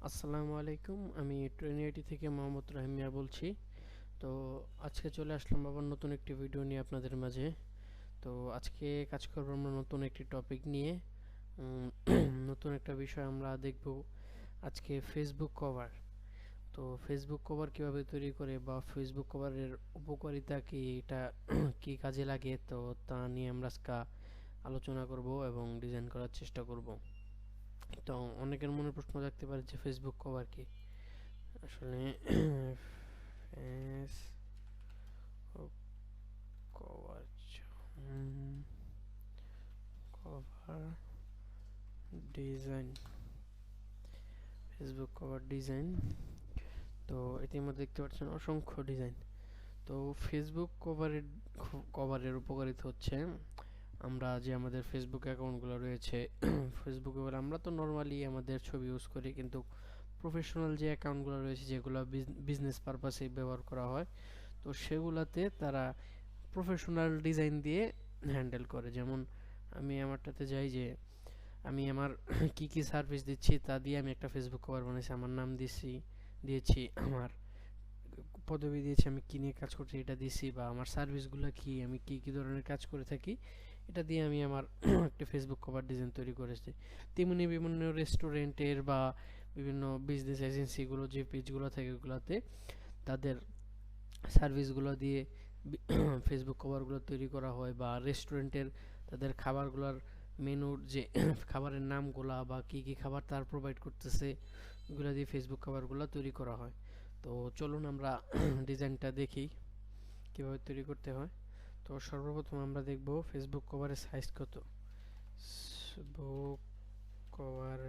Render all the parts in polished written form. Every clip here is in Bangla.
আসসালামু আলাইকুম। আমি ট্রিনিটি থেকে মোহাম্মদ রাহিম মিয়া বলছি। তো আজকে চলে আসলাম আবার নতুন একটি ভিডিও নিয়ে আপনাদের মাঝে। তো আজকে কাজ করব আমরা নতুন একটি টপিক নিয়ে। উম, নতুন একটা বিষয় আমরা দেখব আজকে ফেসবুক কভার। তো ফেসবুক কভার কিভাবে তৈরি করে বা ফেসবুক কভারের উপকারিতা কি, এটা কি কাজে লাগে, তো তা নিয়ে আমরা আজকে আলোচনা করব এবং ডিজাইন করার চেষ্টা করব। তো অনেকের মনে প্রশ্ন থাকতে পারে যে ফেসবুক কভার কি আসলে। Face cover cover design, Facebook cover design. তো ইতিমধ্যে দেখতে পাচ্ছেন অসংখ্য ডিজাইন। তো ফেসবুক কভারের উপকারিতা হচ্ছে, আমরা যে আমাদের ফেসবুক অ্যাকাউন্টগুলো রয়েছে ফেসবুকে আমরা তো নর্মালি আমাদের ছবি ইউজ করি, কিন্তু প্রফেশনাল যে অ্যাকাউন্টগুলো রয়েছে যেগুলো বিজনেস পারপাসে ব্যবহার করা হয়, তো সেগুলাতে তারা প্রফেশনাল ডিজাইন দিয়ে হ্যান্ডেল করে। যেমন আমি আমারটাতে যাই যে আমি আমার কি কি সার্ভিস দিচ্ছি তা দিয়ে আমি একটা ফেসবুক কভার বানিয়েছি। আমার নাম দিয়েছি, আমার পদবি দিয়েছি, আমি কী নিয়ে কাজ করছি এটা দিছি, বা আমার সার্ভিসগুলো কি, আমি কি কি ধরনের কাজ করে থাকি, এটা দিয়ে আমি আমার একটা ফেসবুক কভার ডিজাইন তৈরি করেছি। তেমনি বিভিন্ন রেস্টুরেন্টের বা বিভিন্ন বিজনেস এজেন্সিগুলো যে পেজগুলো থাকে ওগুলোতে তাদের সার্ভিসগুলো দিয়ে ফেসবুক কভারগুলো তৈরি করা হয়, বা রেস্টুরেন্টের তাদের খাবারগুলোর মেনুর যে খাবারের নামগুলা বা কি কি খাবার তার প্রোভাইড করতেছে ওগুলো দিয়ে ফেসবুক কভারগুলো তৈরি করা হয়। তো চলুন আমরা ডিজাইনটা দেখি কীভাবে তৈরি করতে হয়। তো সর্বপ্রথম আমরা দেখব ফেসবুক কভারের সাইজ কত। Facebook cover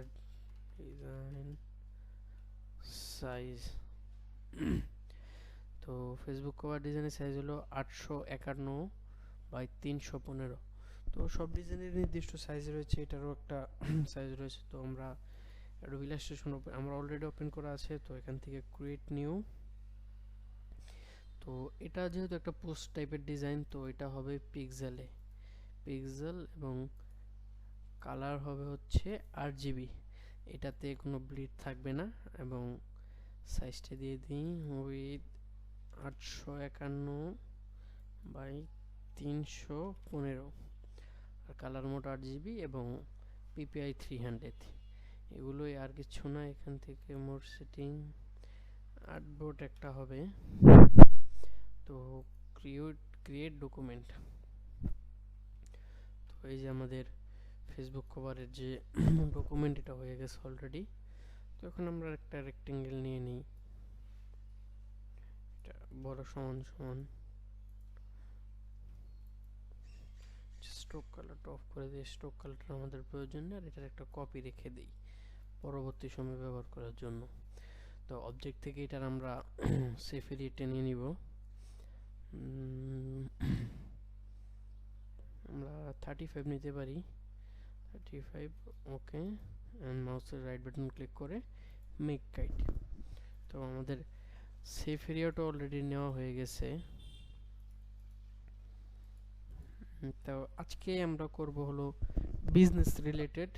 design size. তো ফেসবুক কভার ডিজাইনের সাইজ হলো 851 বাই 315। তো সব ডিজাইনের নির্দিষ্ট সাইজ রয়েছে, এটারও একটা সাইজ রয়েছে। তো আমরা অ্যাডোবি ইলাস্ট্রেশন আমরা অলরেডি ওপেন করা আছে, তো এখান থেকে ক্রিয়েট নিউ। তো এটা যেহেতু একটা পোস্ট টাইপের ডিজাইন, তো এটা হবে পিক্সেল এবং কালার হবে হচ্ছে RGB। এটাতে কোনো ব্লিড থাকবে না। এবং সাইজটা দিয়ে দিই উইথ 851 বাই 315, আর কালার মোড 8GB এবং PPI 300। এগুলোই, আর কিছু না। এখান থেকে মোড সেটিং আর্টবোর্ড একটা হবে। তো ক্রিয়েট ডকুমেন্ট। তো এই যে আমাদের ফেসবুক কভারের যে ডকুমেন্ট, এটা হয়ে গেছে অলরেডি। তো এখন আমরা একটা রেক্টেঙ্গেল নিয়ে নিই, এটা বড় সমান সমান। স্ট্রোক কালারটা অফ করে দিই, স্ট্রোক কালারটা আমাদের প্রয়োজন নেই, আর এটার একটা কপি রেখে দিই পরবর্তী সময় ব্যবহার করার জন্য। তো অবজেক্ট থেকে এটার আমরা সেফ এরিয়া টেনে নিব। আমরা 35 নিতে পারি, 35। ওকে, অ্যান্ড মাউসের রাইট বাটন ক্লিক করে মেক গাইড। তো আমাদের সেফ এরিয়াটা অলরেডি নেওয়া হয়ে গেছে। তো আজকে আমরা করব হলো বিজনেস রিলেটেড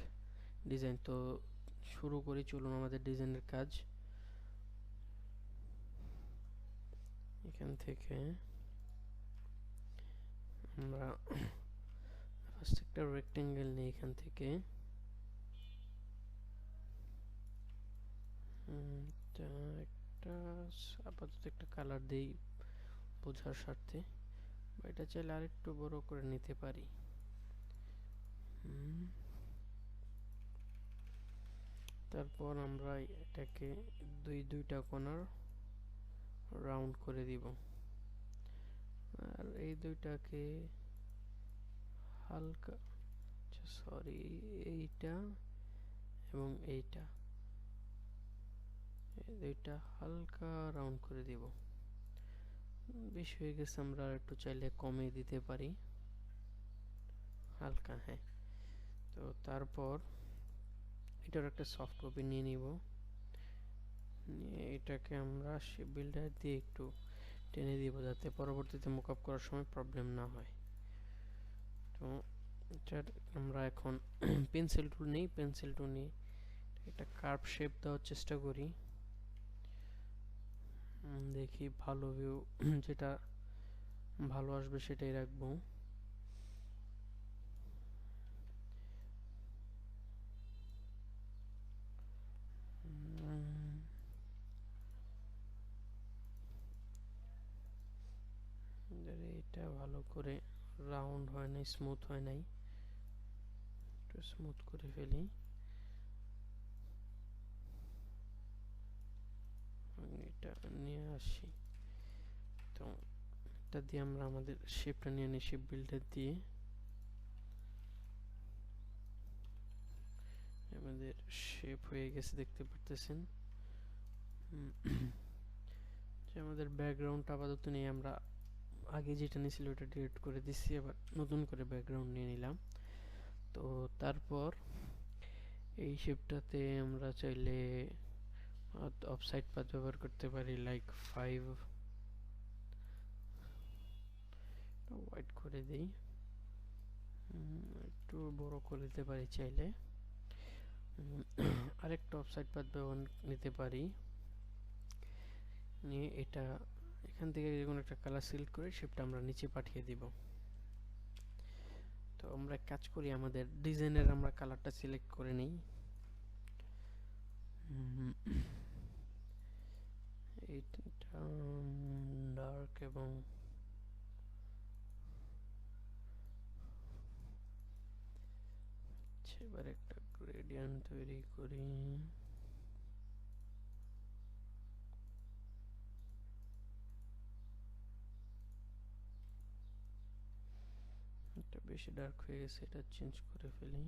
ডিজাইন। তো শুরু করি, চলুন আমাদের ডিজাইনের কাজ। এখান থেকে আমরা ফার্স্ট একটা রেক্টেঙ্গেল নিই, এখান থেকে একটা আপাতত একটা কালার দেই বোঝার স্বার্থে, বা এটা চাইলে আরেকটু বড় করে নিতে পারি। তারপর আমরা এটাকে দুইটা কর্নার রাউন্ড করে দিব, আর এই দুইটাকে হালকা, সরি, এইটা এবং এইটা, এই দুইটা হালকা রাউন্ড করে দিব। বেশি হয়ে গেছে, আমরা একটু চাইলে কমিয়ে দিতে পারি হালকা। হ্যাঁ, তো তারপর এটার একটা সফট কপি নিয়ে নিব, নিয়ে এটাকে আমরা শেপ বিল্ডার দিয়ে একটু টেনে দিব যাতে পরবর্তীতে মুকআপ করার সময় প্রবলেম না হয়। তো এটার আমরা এখন পেন্সিল টুল নিই, পেন্সিল টুল নিয়ে এটা কার্ভ শেপ দেওয়ার চেষ্টা করি, দেখি ভালো ভিউ যেটা ভালো আসবে সেটাই রাখবো। এটা ভালো করে রাউন্ড হয় নাই, স্মুথ হয় নাই, একটু স্মুথ করে ফেলি। এটা নিয়ে আসি, তো এটা দিয়ে আমরা আমাদের শেপটা নিয়ে নিই, শেপ বিল্ডার দিয়ে আমাদের শেপ হয়ে গেছে দেখতে পারতেছেন। যে আমাদের ব্যাকগ্রাউন্ডটা আপাতত নেই, আমরা আগে যেটা নিয়েছিল ওটা ডিলিট করে দিচ্ছি, আবার নতুন করে ব্যাকগ্রাউন্ড নিয়ে নিলাম। তো তারপর এই শেপটাতে আমরা চাইলে অফসাইড পাথ ব্যবহার করতে পারি, লাইক 5 হোয়াইট করে দিই, একটু বড় করে দিতে পারি চাইলে। আরেকটা অফসাইড পাথ ব্যবহার নিতে পারি, নিয়ে এটা এখান থেকে যে কোনো একটা কালার সিলেক্ট করে শেপটা আমরা নিচে পাঠিয়ে দিব। তো আমরা কাজ করি, আমাদের ডিজাইনের আমরা কালারটা সিলেক্ট করে নিই। এইটা ডার্ক এবং এবার একটা গ্রেডিয়েন্ট তৈরি করি। এটা বেশি ডার্ক হয়ে গেছে, এটা চেঞ্জ করে ফেলি।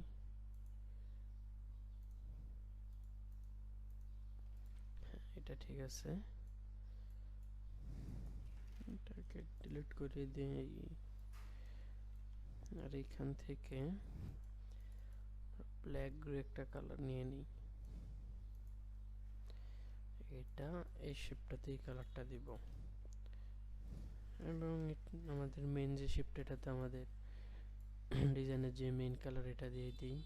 এটা ঠিক আছে, এটাকে ডিলিট করে দিই। আর এখান থেকে ব্ল্যাক গ্রে একটা কালার নিয়ে নিই, এটা এই শেপটাতেই কালারটা দিব। এবং আমাদের মেন যে শেপটা, এটাতে আমাদের ডিজাইনের যে মেন কালার, এটা দিয়ে দিই।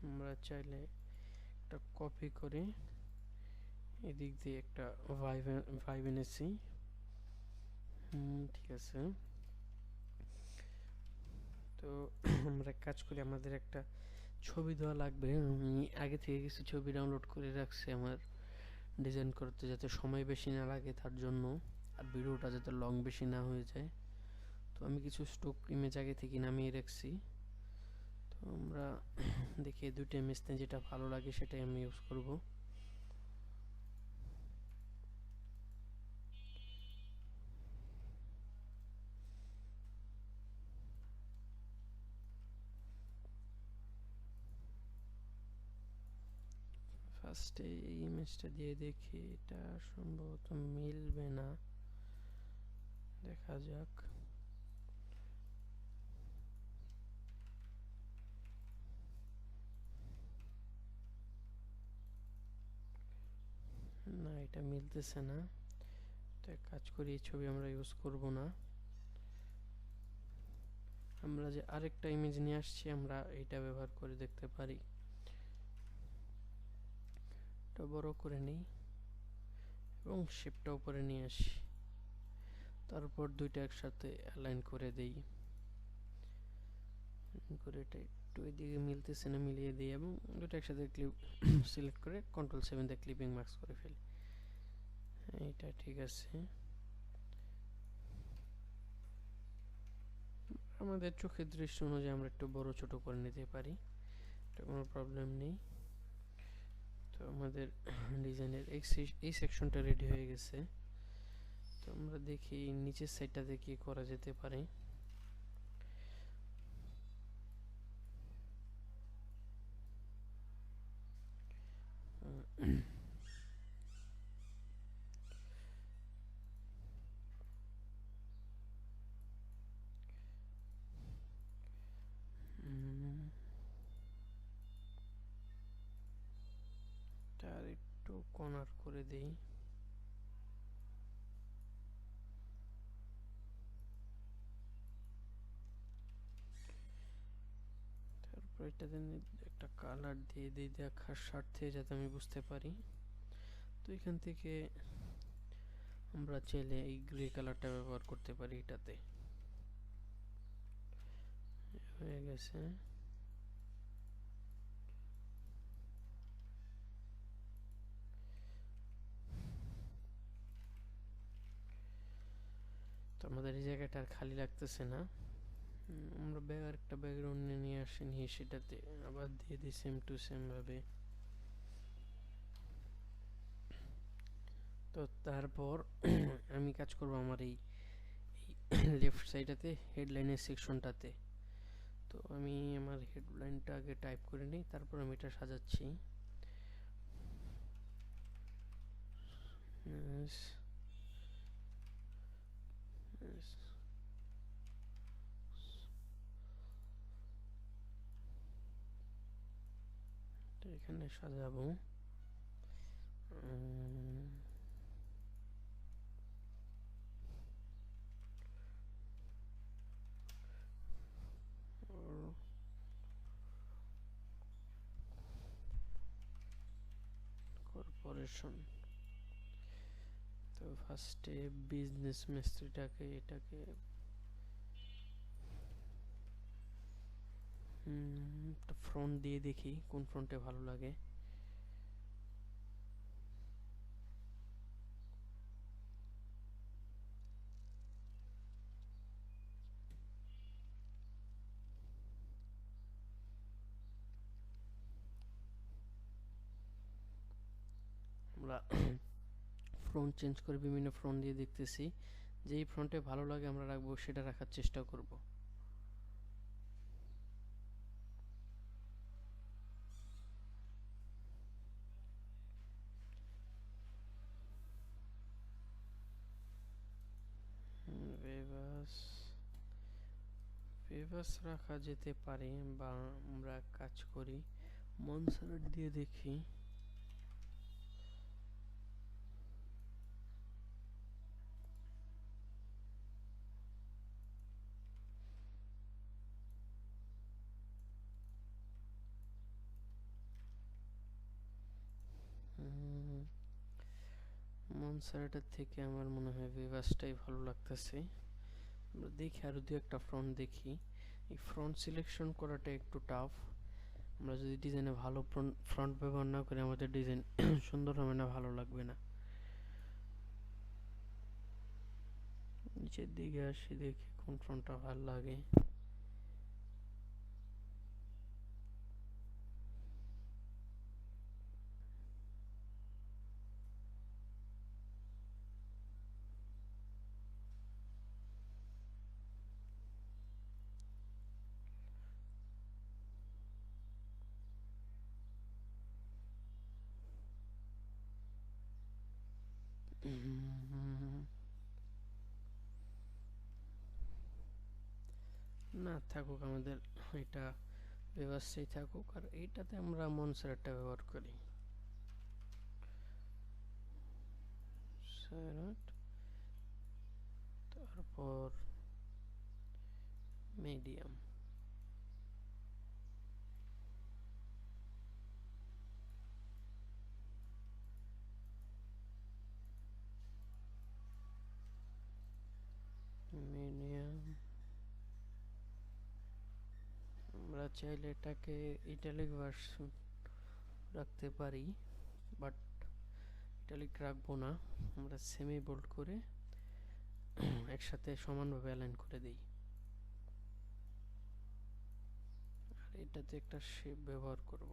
আমরা চাইলে একটা কপি করে এদিক দিয়ে একটা ভাইব এনেছি। ঠিক আছে, তো আমরা কাজ করি, আমাদের একটা ছবি দেওয়া লাগবে। আমি আগে থেকে কিছু ছবি ডাউনলোড করে রাখছি আমার ডিজাইন করতে, যাতে সময় বেশি না লাগে তার জন্য, আর ভিডিওটা যাতে লং বেশি না হয়ে যায়। তো আমি কিছু স্টক ইমেজ আগে থেকে নামিয়ে রাখছি। তো আমরা দেখি দুইটা ইমেজ যেটা ভালো লাগে সেটাই আমি ইউজ করব। ফার্স্টে এই ইমেজটা দিয়ে দেখি, এটা সম্ভবত মিলবে না, দেখা যাক। না, এটা মিলতেছে না। তো এক কাজ করি, এই ছবি আমরা ইউজ করব না, আমরা যে আরেকটা ইমেজ নিয়ে আসছি আমরা এইটা ব্যবহার করে দেখতে পারি। এটা বড় করে নিই এবং শেপটা উপরে নিয়ে আসি, তারপর দুইটা একসাথে অ্যালাইন করে দেই। করে এটা একটু এদিকে মিলতেছে না, মিলিয়ে দিই এবং দুটো একসাথে ক্লিপ সিলেক্ট করে Ctrl+7 দিয়ে ক্লিপিং মার্কস করে ফেলি। এটা ঠিক আছে, আমাদের চোখের দৃষ্টি অনুযায়ী আমরা একটু বড় ছোট করে নিতে পারি, এটা কোনো প্রবলেম নেই। তো আমাদের ডিজাইনের এই সেকশনটা রেডি হয়ে গেছে। তো আমরা দেখি নিচের সাইডটাতে কি করা যেতে পারে। আর একটু কর্নার করে দেই। এটাতে একটা কালার দিয়ে দিই দেখার স্বার্থে, যাতে আমি বুঝতে পারি। তো এখান থেকে আমরা চাইলে এই গ্রে কালারটা ব্যবহার করতে পারি এটাতে। হয়ে গেছে। তো আমাদের এই জায়গাটা আর খালি লাগতেছে না। আমরা আরেকটা ব্যাকগ্রাউন্ড নিয়ে আসি, নিয়ে সেটাতে আবার দিয়ে দিই সেম টু সেম ভাবে। তো তারপর আমি কাজ করব আমার এই লেফট সাইডটাতে হেডলাইনের সেকশনটাতে। তো আমি আমার হেডলাইনটা আগে টাইপ করে নিই, তারপর আমি এটা সাজাচ্ছি। এখানে সাজাবো। কর্পোরেশন। তো ফার্স্টে বিজনেস মিস্ত্রিটাকে এটাকে একটা ফ্রন্ট দিয়ে দেখি কোন ফ্রন্টে ভালো লাগে। আমরা ফ্রন্ট চেঞ্জ করে বিভিন্ন ফ্রন্ট দিয়ে দেখতেছি, যেই ফ্রন্টে ভালো লাগে আমরা রাখবো, সেটা রাখার চেষ্টা করব। পেভাস রাখা যেতে পারে, বা আমরা কাজ করি মনসার্ট দিয়ে দেখি। মনসার্টের থেকে আমার মনে হয় পেভাসটাই ভালো লাগতেছে। আমরা দেখি আরো দু একটা ফ্রন্ট দেখি। এই ফ্রন্ট সিলেকশন করাটা একটু টাফ। আমরা যদি ডিজাইনে ভালো ফ্রন্ট ব্যবহার না করি, আমাদের ডিজাইন সুন্দর হবে না, ভালো লাগবে না। নিচের দিকে আসি, দেখি কোন ফ্রন্টটা ভালো লাগে। না থাকুক, আমাদের এটা ব্যবস্থায় থাকুক, আর এইটাতে আমরা মনসারটা ব্যবহার করি। তারপর মিডিয়াম। মিডিয়াম আমরা চাইলে এটাকে ইটালিক ভার্সন রাখতে পারি, বাট ইটালিক রাখবো না, আমরা সেমি বোল্ড করে একসাথে সমানভাবে অ্যালাইন করে দিই। আর এটাতে একটা শেপ ব্যবহার করব।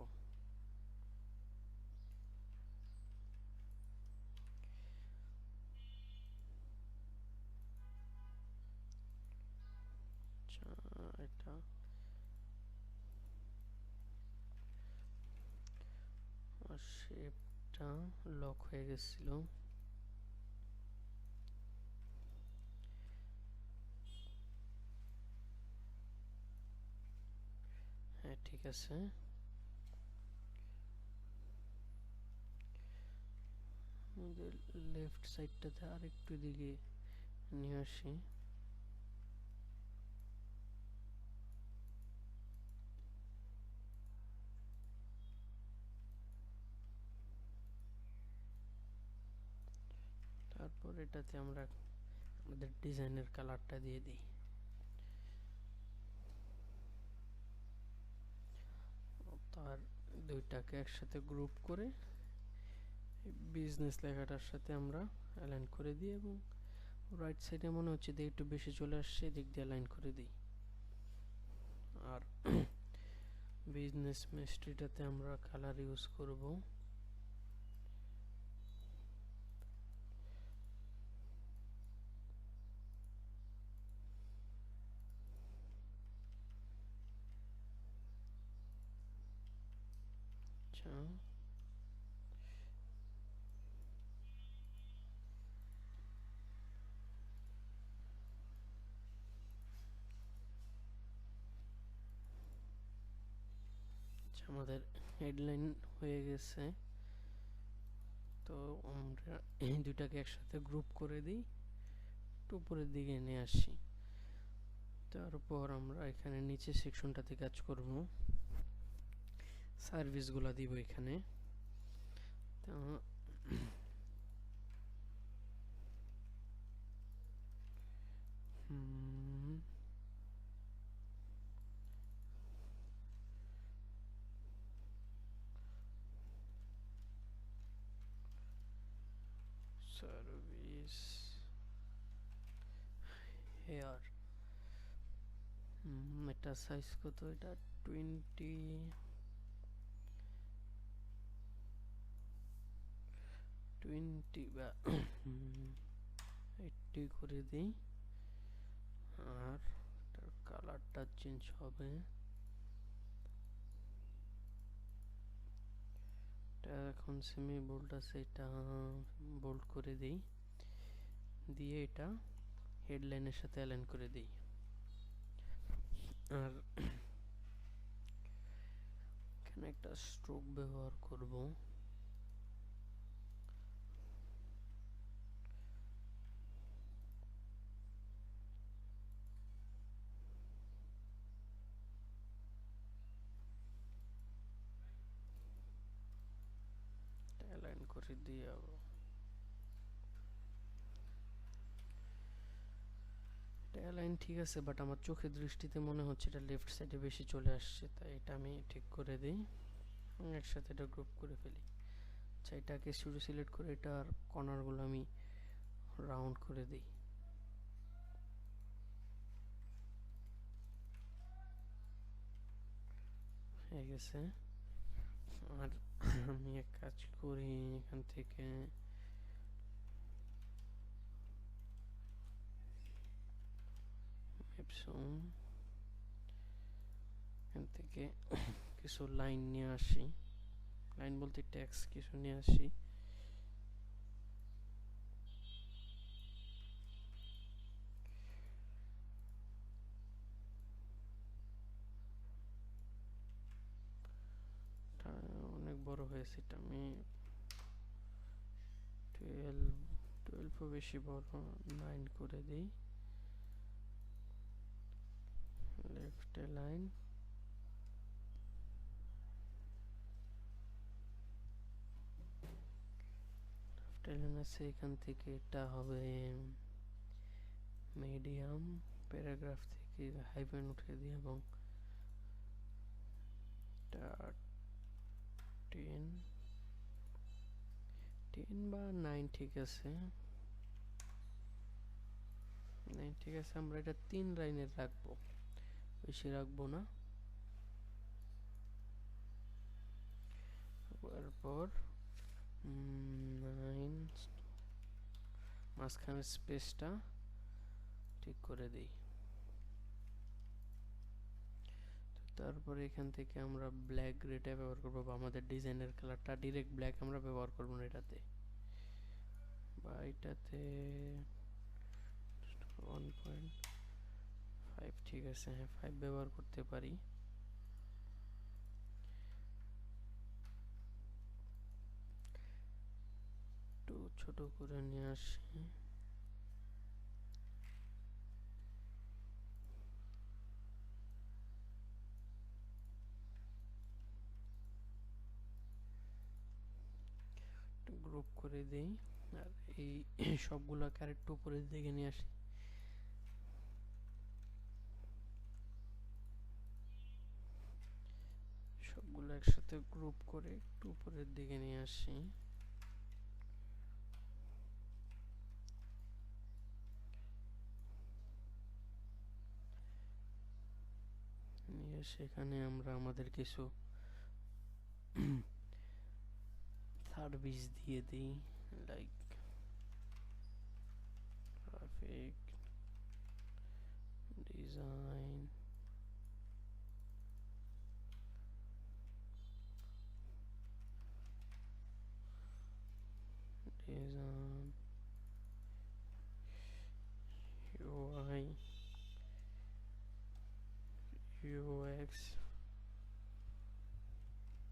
এটা শেপটা লক হয়ে গেছিল। হ্যাঁ ঠিক আছে। আমাদের লেফট সাইডটাতে আরেকটু দিকে নিয়ে আসি। তারপর এটাতে আমরা আমাদের ডিজাইনের কালারটা দিয়ে দিই। তার দুইটাকে একসাথে গ্রুপ করে বিজনেস লেখাটার সাথে আমরা অ্যালাইন করে দিই, এবং রাইট সাইডে মনে হচ্ছে যে একটু বেশি চলে আসছে, এদিক দিয়ে অ্যালাইন করে দিই। আর বিজনেস মিস্ট্রিটাতে আমরা কালার ইউজ করব। আচ্ছা, আমাদের হেডলাইন হয়ে গেছে। তো আমরা এই দুটাকে একসাথে গ্রুপ করে দিই, একটু উপরের দিকে নিয়ে আসি। তারপর আমরা এখানে নিচে সেকশনটাতে কাজ করব, সার্ভিসগুলো দিব এখানে। তো সার্ভিস হেয়ার, এটা সাইজ কত? এটা 20 বা 80 করে দিই। আর এটার কালারটা চেঞ্জ হবে, এটা এখন সেমি বোল্ড আছে, এটা বোল্ড করে দিই, দিয়ে এটা হেডলাইনের সাথে অ্যালাইন করে দিই। আর এখানে একটা স্ট্রোক ব্যবহার করব। অ্যালাইন করে দিয়ে অ্যালাইন ঠিক আছে, বাট আমার চোখের দৃষ্টিতে মনে হচ্ছে এটা লেফট সাইডে বেশি চলে আসছে, তাই এটা আমি ঠিক করে দিই, একসাথে এটা গ্রুপ করে ফেলি। আচ্ছা, এটাকে শুধু সিলেক্ট করে এটার কর্নারগুলো আমি রাউন্ড করে দিই। হয়ে গেছে। আর আমি এক কাজ করি, এখান থেকে এখান থেকে কিছু লাইন নিয়ে আসি, লাইন বলতে ট্যাক্স কিছু নিয়ে আসি। অনেক বড় হয়েছে, এটা আমি 12 বেশি বড়, 9 করে দিই। লেফট লাইন, আছে এখান থেকে এটা হবে মিডিয়াম, প্যারাগ্রাফ থেকে হাইফেন উঠে দিই, এবং 10 বা 9 ঠিক আছে, 9 ঠিক আছে। আমরা এটা 3 লাইনের রাখবো, বেশি রাখবো না। তারপর 9 মাঝখানের স্পেসটা ঠিক করে দিই। তারপরে এখান থেকে আমরা ব্ল্যাক গ্রেটা ব্যবহার করবো, বা আমাদের ডিজাইনের কালারটা ডিরেক্ট ব্ল্যাক আমরা ব্যবহার করবো না এটাতে, বা এটাতে 1.5 ঠিক আছে, হ্যাঁ 5 ব্যবহার করতে পারি। একটু ছোট করে নিয়ে আসি, গ্রুপ করে দিই। আর এই সবগুলোকে আরেকটু উপরের দিকে নিয়ে আসি। সবগুলো একসাথে গ্রুপ করে একটু উপরের দিকে নিয়ে আসি। নিয়ে সেখানে আমরা আমাদের কিছু সার্ভিস দিয়ে দিই, like graphic design, UI, UX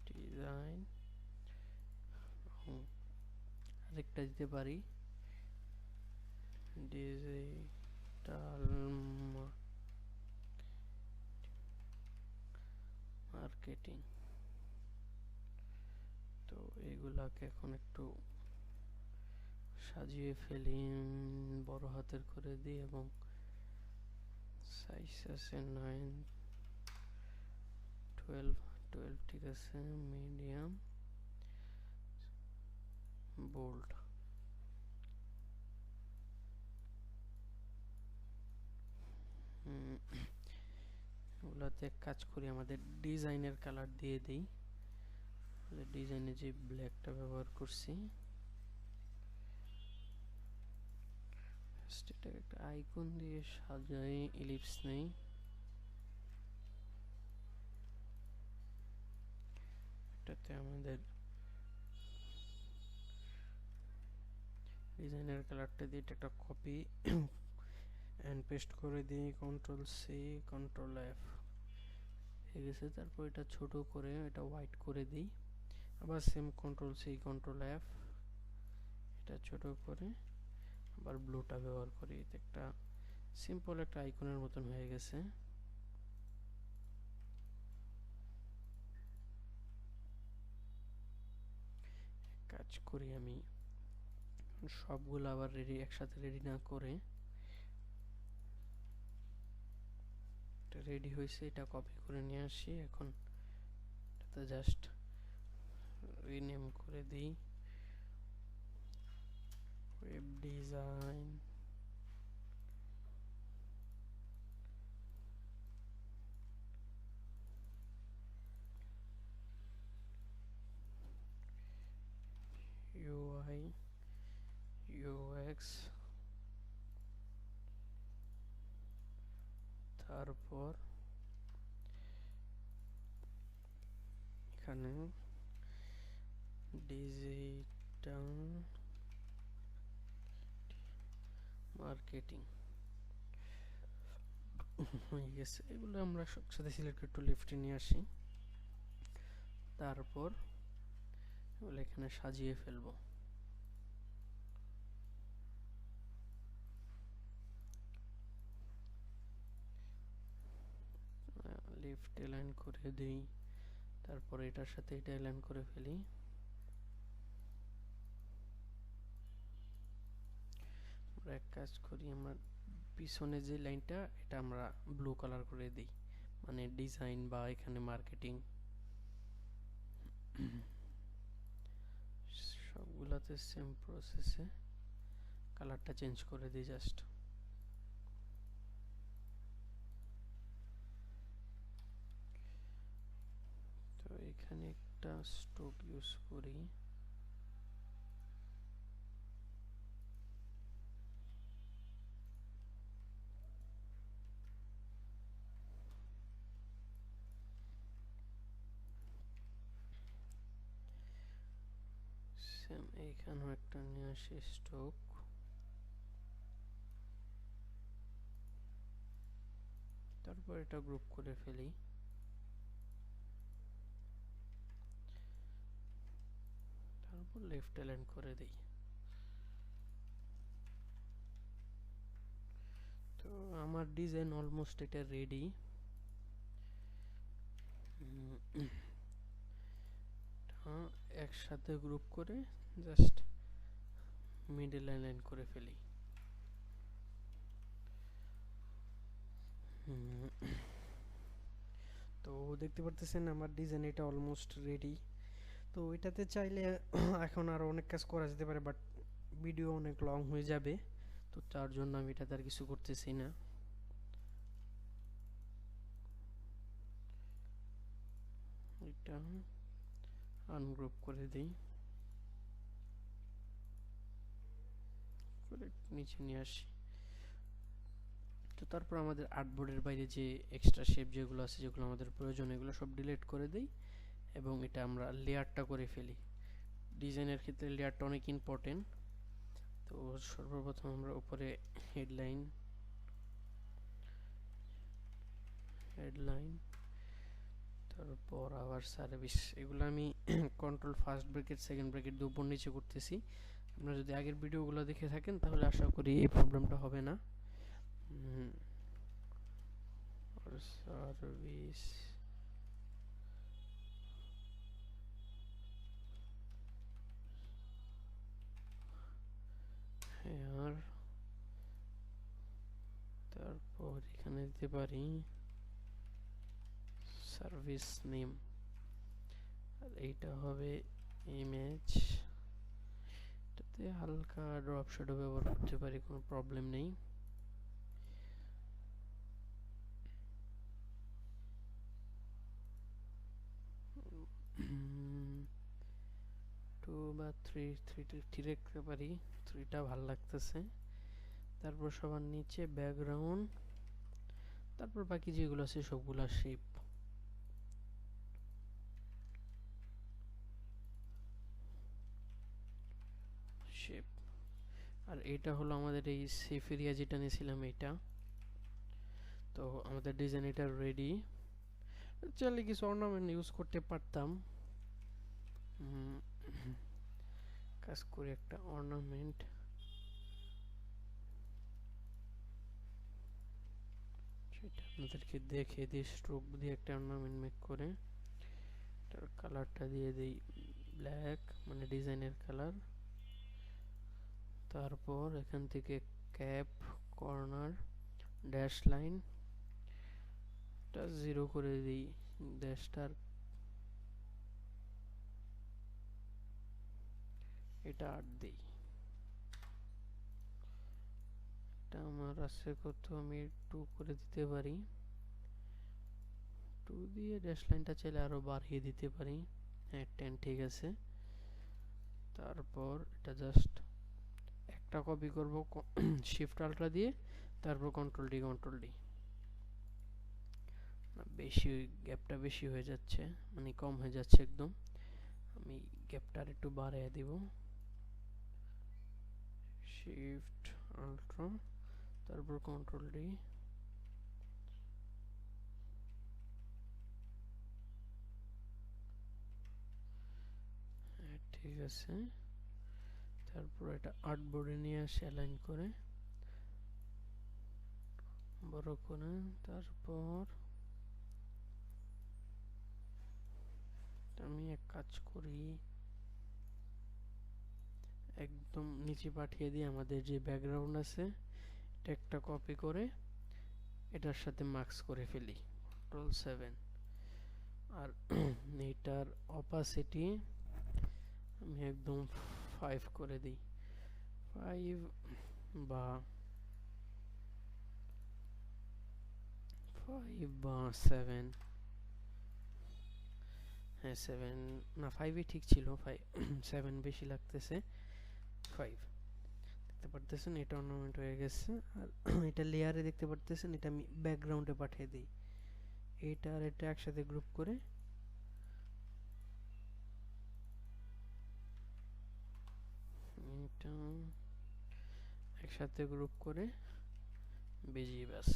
design, আরেকটা দিতে পারি ডিজিটাল মার্কেটিং। তো এগুলাকে এখন একটু সাজিয়ে ফেলি, বড় হাতের করে দিই এবং সাইজ আছে 9, 12 ঠিক আছে, মিডিয়াম, বোল্ড। ওগুলাতে এক কাজ করি, আমাদের ডিজাইনের কালার দিয়ে দিই। ডিজাইনে যে ব্ল্যাকটা ব্যবহার করছি, এটাকে একটা আইকন দিয়ে সাজাই, ইলিপস নেই। এটাতে আমাদের ডিজাইনের কালারটা দিয়ে এটা একটা কপি এন্ড পেস্ট করে দিই, কন্ট্রোল সি কন্ট্রোল এফ হয়ে গেছে। তারপর এটা ছোট করে এটা হোয়াইট করে দিই, আবার same control C control F, এটা ছোট করে আবার ব্লুটা ব্যবহার করি। এটা একটা সিম্পল একটা আইকনের মতন হয়ে গেছে। কাজ করি, আমি সবগুলো আবার একসাথে রেডি না করে, এটা রেডি হয়েছে, এটা কপি করে নিয়ে আসি। এখন এটাতে জাস্ট রিনেম করে দিই ওয়েব ডিজাইন, UI UX, তারপর এখানে ডিজিটাল মার্কেটিং হয়ে গেছে। এগুলো আমরা একসাথে সিলেক্ট করে একটু লেফটে নিয়ে আসি। তারপর এগুলো এখানে সাজিয়ে ফেলবো। লেফট অ্যালাইন করে দিই, তারপর এটার সাথে এটা অ্যালাইন করে ফেলি। আমরা এক কাজ করি, আমরা পিছনে যে লাইনটা এটা আমরা ব্লু কালার করে দিই, মানে ডিজাইন বা এখানে মার্কেটিং সবগুলাতে সেম প্রসেসে কালারটা চেঞ্জ করে দিই জাস্ট। তো এখানে একটা স্ট্রোক ইউজ করি, সেম এইখানেও একটা নিয়ে আসি স্ট্রোক। তারপর এটা গ্রুপ করে ফেলি। তারপর লেফট অ্যালাইন করে দিই। তো আমার ডিজাইন অলমোস্ট এটা রেডি। একসাথে গ্রুপ করে জাস্ট মিডল লাইন করে ফেলি। তো দেখতে পারতেছেন আমার ডিজাইন এটা অলমোস্ট রেডি। তো এটাতে চাইলে এখন আরও অনেক কাজ করা যেতে পারে, বাট ভিডিও অনেক লং হয়ে যাবে, তো তার জন্য আমি এটাতে আর কিছু করতেছি না। এটা আনগ্রুপ করে দিই, করে নিচে নিয়ে আসি। তো তারপর আমাদের আর্টবোর্ডের বাইরে যে এক্সট্রা শেপ যেগুলো আছে, যেগুলো আমাদের প্রয়োজন, এগুলো সব ডিলিট করে দিই এবং এটা আমরা লেয়ারটা করে ফেলি। ডিজাইনের ক্ষেত্রে লেয়ারটা অনেক ইম্পর্টেন্ট। তো সর্বপ্রথম আমরা উপরে হেডলাইন তারপর আবার সার্ভিস, এগুলো আমি control first bracket second bracket দিয়ে উপর নিচে করতেছি। আপনারা যদি আগের ভিডিওগুলো দেখে থাকেন তাহলে আশা করি এই প্রবলেমটা হবে না। সার্ভিস হেয়ার, তারপর এখানে দিতে পারি সার্ভিস নেম, আর এইটা হবে ইমেজ। এটাতে হালকা ড্রপ শ্যাডো ব্যবহার করতে পারি, কোনো প্রবলেম নেই। 2 বা 3 রাখতে পারি, 3টা ভালো লাগতেছে। তারপর সবার নিচে ব্যাকগ্রাউন্ড, তারপর বাকি যেগুলো আছে সবগুলা শেপ। আর এটা হলো আমাদের এই সেফ এরিয়া যেটা নিয়েছিলাম এটা। তো আমাদের ডিজাইন এটা রেডি। চাইলে কিছু অর্নামেন্ট ইউজ করতে পারতাম, কাজ করে একটা অর্নামেন্ট। সেটা আপনাদেরকে দেখে দিই, স্ট্রোক দিয়ে একটা অর্নামেন্ট মেক করে তার কালারটা দিয়ে দিই ব্ল্যাক, মানে ডিজাইনের কালার। তারপর এখান থেকে ক্যাপ, কর্নার, ড্যাশ লাইন টা 0 করে দিই, ড্যাশটার এটা 8 দিই। এটা আমার আছে কত, আমি 2 করে দিতে পারি। 2 দিয়ে ড্যাশ লাইনটা চাইলে আরো বাড়িয়ে দিতে পারি। হ্যাঁ 10 ঠিক আছে। তারপর এটা জাস্ট একটা কপি করব শিফট আল্ট্রা দিয়ে, তারপর কন্ট্রোল ডি বেশি গ্যাপটা বেশি হয়ে যাচ্ছে, মানে কম হয়ে যাচ্ছে একদম। আমি গ্যাপটা আর একটু বাড়িয়ে দিব, শিফট আল্ট্রা তারপর কন্ট্রোল ডি। ঠিক আছে। তারপর এটা আর্টবোর্ডে নিয়ে আসে অ্যালাইন করে, বড় করে। তারপর আমি এক কাজ করি, একদম নিচে পাঠিয়ে দিই। আমাদের যে ব্যাকগ্রাউন্ড আছে এটা একটা কপি করে এটার সাথে মার্কস করে ফেলি, কন্ট্রোল 7। আর এটার অপাসিটি আমি একদম 5 করে দিই, 5 বা 7। হ্যাঁ 7 না 5ই ঠিক ছিল, 7 বেশি লাগতেছে। 5 দেখতে পারতেছেন এটা অর্নামেন্ট হয়ে গেছে। আর এটা লেয়ারে দেখতে পারতেছেন, এটা আমি ব্যাকগ্রাউন্ডে পাঠিয়ে দিই। এইটা আর এটা একসাথে গ্রুপ করে এটা একসাথে গ্রুপ করে বেজিয়ে ব্যাস।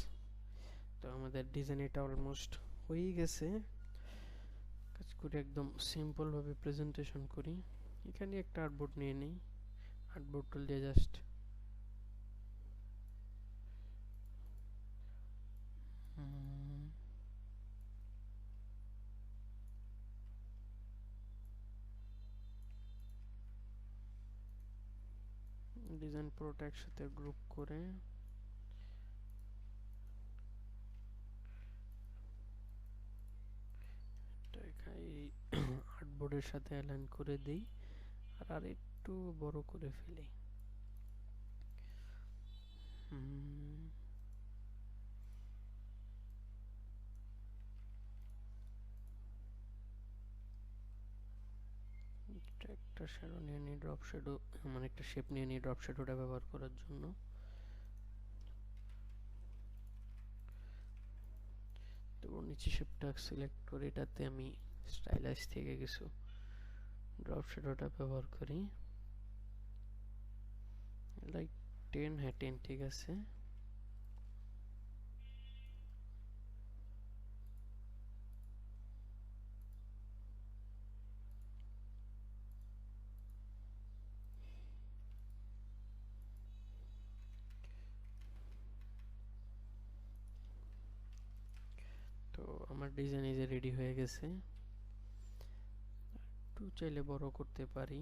তো আমাদের ডিজাইন এটা অলমোস্ট হয়ে গেছে। কাজ করে একদম সিম্পল ভাবে প্রেজেন্টেশন করি। এখানে একটা আর্টবোর্ড নিয়ে নিই, আর্টবোর্ড টুল দিয়ে জাস্ট ডিজাইন পুরোটা একসাথে গ্রুপ করে আর্টবোর্ডের সাথে অ্যালাইন করে দেই আর একটু বড় করে ফেলি। একটা শ্যাডো নিয়ে নিই, ড্রপ শ্যাডো মানে একটা শেপ নিয়ে নিই ড্রপ শ্যাডোটা ব্যবহার করার জন্য। তো নিচে শেপটা সিলেক্ট করে এটাতে আমি স্টাইলাইজ থেকে কিছু ড্রপ শ্যাডোটা ব্যবহার করি, লাইক 10, হ্যাঁ 10 ঠিক আছে। তো আমার ডিজাইন এই যে রেডি হয়ে গেছে। একটু চাইলে বড় করতে পারি,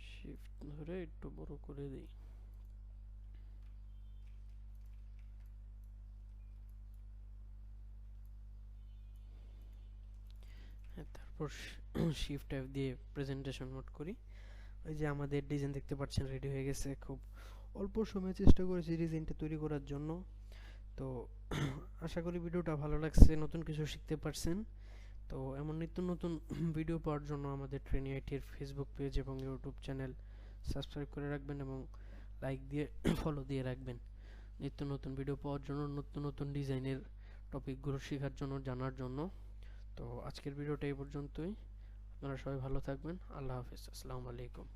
শিফট ধরে একটু বড় করে দিই। হ্যাঁ, তারপর শিফট ট্যাব দিয়ে প্রেজেন্টেশন মোড করি। ওই যে আমাদের ডিজাইন দেখতে পাচ্ছেন রেডি হয়ে গেছে। খুব অল্প সময়ে চেষ্টা করেছি ডিজাইনটা তৈরি করার জন্য। তো আশা করি ভিডিওটা ভালো লাগছে, নতুন কিছু শিখতে পারছেন। তো এমন নিত্য নতুন ভিডিও পাওয়ার জন্য আমাদের ট্রেনি আইটির ফেসবুক পেজ এবং ইউটিউব চ্যানেল সাবস্ক্রাইব করে রাখবেন এবং লাইক দিয়ে ফলো দিয়ে রাখবেন। নিত্য নতুন ভিডিও পাওয়ার জন্য, নতুন নতুন ডিজাইনের টপিকগুলো শেখার জন্য, জানার জন্য। তো আজকের ভিডিওটা এই পর্যন্তই। আপনারা সবাই ভালো থাকবেন। আল্লাহ হাফেজ। আসসালামু আলাইকুম।